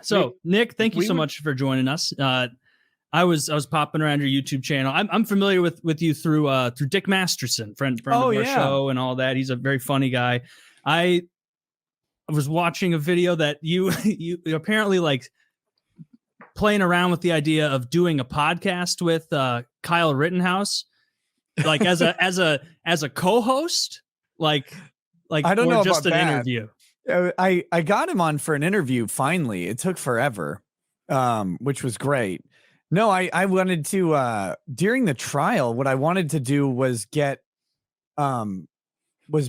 So, Nick, thank you so much for joining us. I was popping around your YouTube channel. I'm familiar with you through Dick Masterson, friend of our show and all that. He's a very funny guy. I was watching a video that you apparently like playing around with the idea of doing a podcast with Kyle Rittenhouse, like as a co-host, like I don't know just about an that. interview. I got him on for an interview. Finally, it took forever, which was great. No, I wanted to during the trial. What I wanted to do was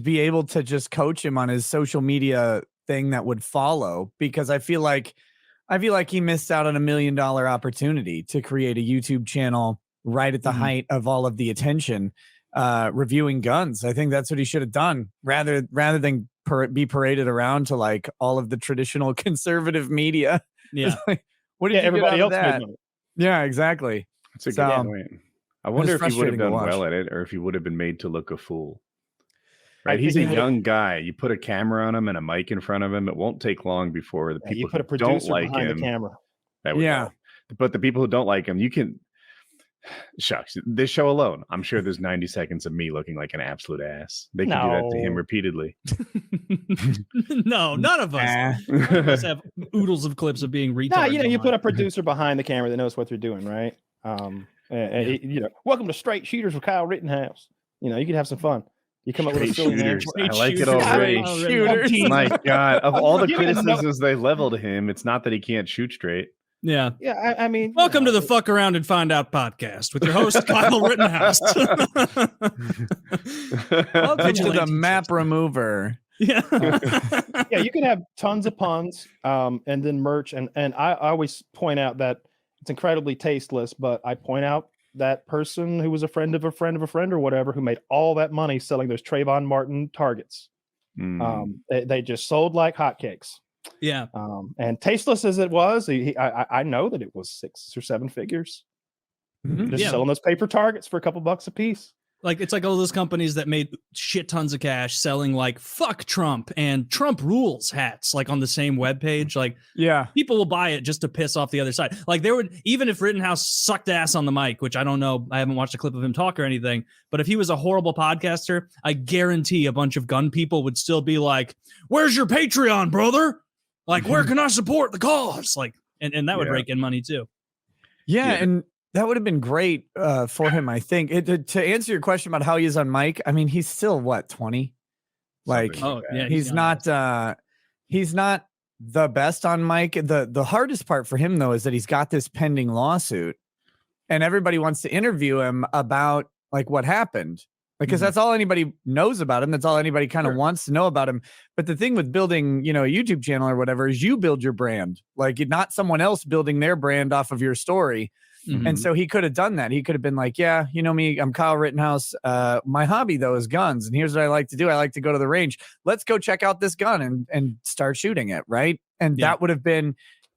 be able to just coach him on his social media thing that would follow, because I feel like he missed out on $1 million opportunity to create a YouTube channel right at the height of all of the attention, reviewing guns. I think that's what he should have done rather than be paraded around to like all of the traditional conservative media. Yeah. Like, what did you everybody get out of else that? made money. Yeah, exactly. That's a good point. I wonder if he would have done well well at it, or if he would have been made to look a fool. Right, he's a young guy. You put a camera on him and a mic in front of him. It won't take long before the people who don't like him. The camera. But the people who don't like him, you can. Shucks, this show alone, I'm sure there's 90 seconds of me looking like an absolute ass. They can do that to him repeatedly. No, none of us. None of us have oodles of clips of being retarded. No, you put a producer behind the camera that knows what they're doing, right? Welcome to Straight Shooters with Kyle Rittenhouse. You could have some fun. You come up with a silly name. I like it already. Shooters. My God, of all the criticisms they leveled at him, it's not that he can't shoot straight. Yeah. I mean, welcome to the Fuck Around and Find Out podcast with your host, Kyle Rittenhouse. Welcome to the map remover. Yeah. You can have tons of puns and then merch. And I always point out that it's incredibly tasteless, but I point out that person who was a friend of a friend of a friend or whatever, who made all that money selling those Trayvon Martin targets. They just sold like hotcakes. Yeah. And tasteless as it was, I know that it was 6 or 7 figures. Just selling those paper targets for a couple bucks a piece. Like, it's like all those companies that made shit tons of cash selling like fuck Trump and Trump rules hats, like on the same webpage. Like, people will buy it just to piss off the other side. Like, there would, even if Rittenhouse sucked ass on the mic, which I don't know, I haven't watched a clip of him talk or anything, but if he was a horrible podcaster, I guarantee a bunch of gun people would still be like, where's your Patreon, brother? Like, where can I support the cause? Like, and that would rake in money too. Yeah. And that would have been great for him, I think. To answer your question about how he is on mic, I mean, he's still what, 20? Like, he's not the best on mic. The hardest part for him though is that he's got this pending lawsuit, and everybody wants to interview him about like what happened. Because that's all anybody knows about him. That's all anybody kind of wants to know about him. But the thing with building, a YouTube channel or whatever is you build your brand, like not someone else building their brand off of your story. And so he could have done that. He could have been like, yeah, you know me, I'm Kyle Rittenhouse. My hobby though is guns. And here's what I like to do. I like to go to the range. Let's go check out this gun and start shooting it. Right. And that would have been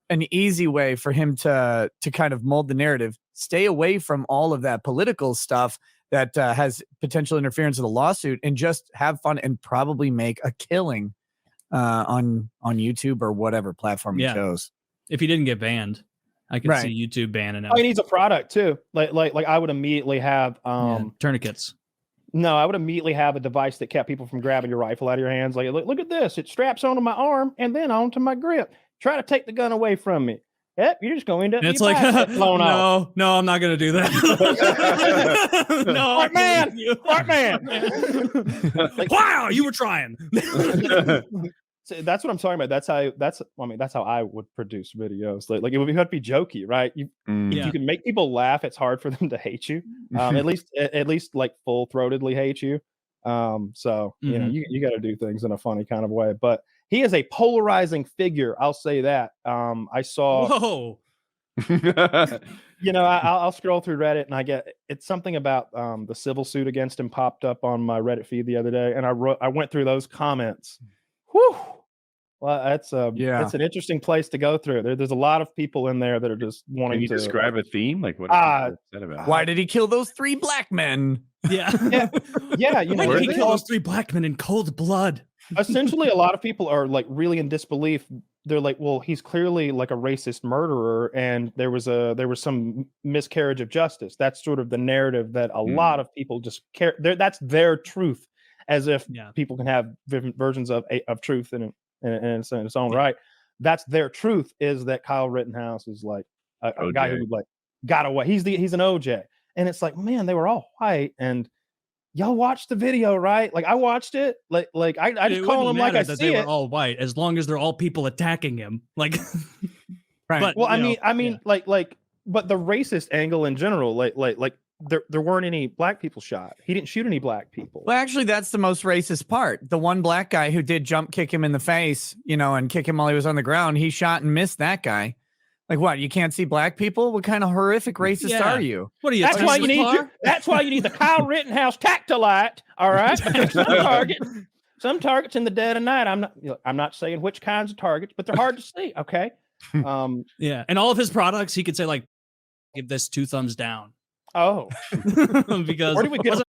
an easy way for him to kind of mold the narrative, stay away from all of that political stuff that has potential interference with a lawsuit, and just have fun and probably make a killing on YouTube or whatever platform he chose. If he didn't get banned, I could see YouTube banning him. He needs a product too. Like I would immediately have tourniquets. No, I would immediately have a device that kept people from grabbing your rifle out of your hands. Like, look at this. It straps onto my arm and then onto my grip. Try to take the gun away from me. Yep, you're just going to end up. It's like, no, I'm not going to do that. Smart man. Like, wow, you were trying. So that's what I'm talking about. That's how I would produce videos. Like it would have to be jokey, right? If you can make people laugh, it's hard for them to hate you. At least like full throatedly hate you. So you got to do things in a funny kind of way. But he is a polarizing figure. I'll say that. I saw. Whoa. I'll scroll through Reddit and it's something about the civil suit against him popped up on my Reddit feed the other day, and I went through those comments. Whew. Well, that's an interesting place to go through. There's a lot of people in there that are just wanting to describe a theme. Like what? About? Why did he kill those 3 black men? Yeah. Why did he kill those 3 black men in cold blood? Essentially, a lot of people are like really in disbelief they're like, well, he's clearly like a racist murderer, and there was some miscarriage of justice. That's sort of the narrative that a lot of people just care. That's their truth, as if people can have different versions of truth in its own right. That's their truth, is that Kyle Rittenhouse is like a guy who like got away. He's an OJ, and it's like, man, they were all white, and y'all watched the video, right? Like I watched it. Like I just call them like I see they it. were all white, as long as they're all people attacking him. Like, right. But well, I mean, but the racist angle in general, like there weren't any black people shot. He didn't shoot any black people. Well, actually, that's the most racist part. The one black guy who did jump kick him in the face, and kick him while he was on the ground, he shot and missed that guy. Like, what? You can't see black people? What kind of horrific racist are you? What are you? That's why you need. That's why you need the Kyle Rittenhouse tactolite. All right. Some targets in the dead of night. I'm not saying which kinds of targets, but they're hard to see. Okay. Yeah, and all of his products, he could say like, "Give this 2 thumbs down." Oh, because where did we get an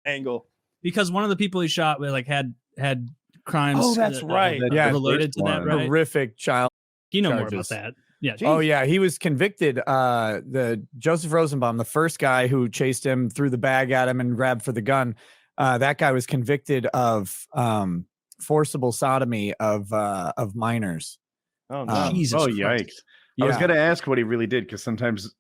angle? Because one of the people he shot with like had crimes. Oh, that's right. Related to that, right? Horrific child. You know charges. More about that. Yeah. Oh yeah, he was convicted. The Joseph Rosenbaum, the first guy who chased him, threw the bag at him and grabbed for the gun. That guy was convicted of forcible sodomy of minors. Oh no! Jesus oh Christ. yikes! I was gonna ask what he really did, because sometimes,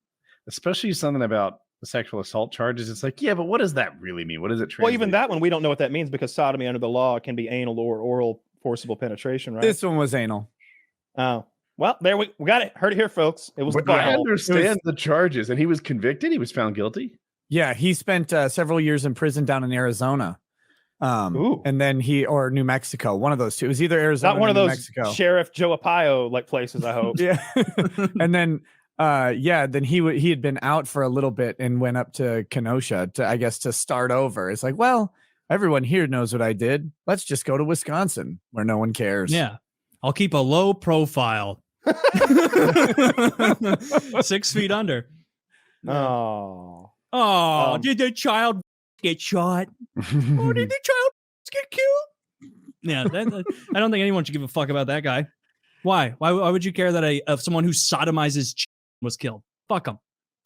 especially something about the sexual assault charges, it's like, yeah, but what does that really mean? What does it translate? Well, even that one, we don't know what that means, because sodomy under the law can be anal or oral forcible penetration, right? This one was anal. Oh. Well, there we got it. Heard it here, folks. It was. I understand the charges, and he was convicted. He was found guilty. Yeah, he spent several years in prison down in Arizona, and then or New Mexico. One of those two. It was either Arizona, not one or of New those Mexico. Sheriff Joe Arpaio like places. I hope. Yeah, and then then he had been out for a little bit and went up to Kenosha to start over. It's like, well, everyone here knows what I did. Let's just go to Wisconsin, where no one cares. Yeah, I'll keep a low profile. 6 feet under. Oh, did the child get shot? Oh, did the child get killed? Yeah, I don't think anyone should give a fuck about that guy. Why would you care that someone who sodomizes was killed? Fuck him.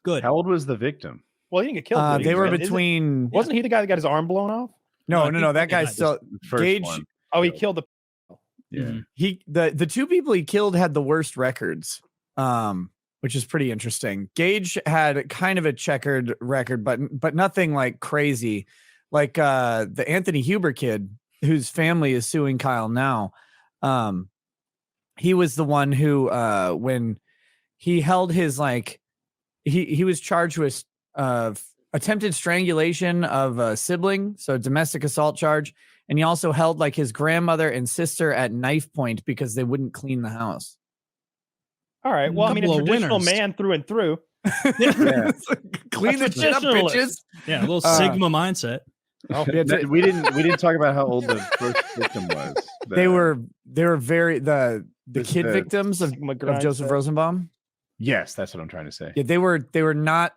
Good. How old was the victim? Well, he didn't get killed. They were between. Wasn't he the guy that got his arm blown off? No. That guy's still Gage. One. Oh, he killed the. Yeah. The 2 people he killed had the worst records, which is pretty interesting. Gage had kind of a checkered record, but nothing like crazy. Like the Anthony Huber kid, whose family is suing Kyle now. He was the one who when he held his he was charged with attempted strangulation of a sibling, so domestic assault charge. And he also held his grandmother and sister at knife point because they wouldn't clean the house. All right. Well, I mean, a traditional man through and through. Yeah. Clean the shit up, bitches. Yeah, a little Sigma mindset. Oh, we didn't talk about how old the first victim was. They were very the kid victims of Joseph Rosenbaum. Yes, that's what I'm trying to say. Yeah, they were not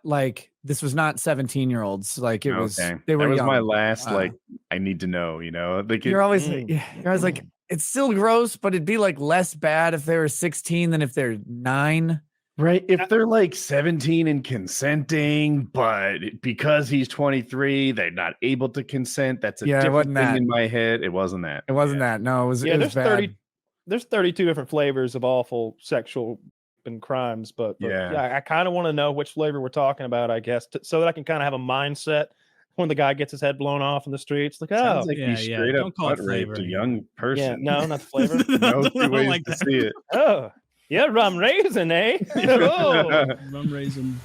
this was not 17-year-olds. Like it was. They were. That was young. my last I need to know. You're always like, it's still gross, but it'd be less bad if they were 16 than if they're 9. Right. If they're 17 and consenting, but because he's 23, they're not able to consent. That's a different thing in my head. It wasn't that. It wasn't that. No, it was. Yeah, it was bad. There's 32 different flavors of awful sexual and crimes, but I kind of want to know which flavor we're talking about, I guess, so that I can kind of have a mindset when the guy gets his head blown off in the streets. Like, sounds like he straight up butt raped a young person. Yeah, no, not the flavor. No two ways to see it. Oh, yeah, rum raisin, eh? Oh. Rum raisin.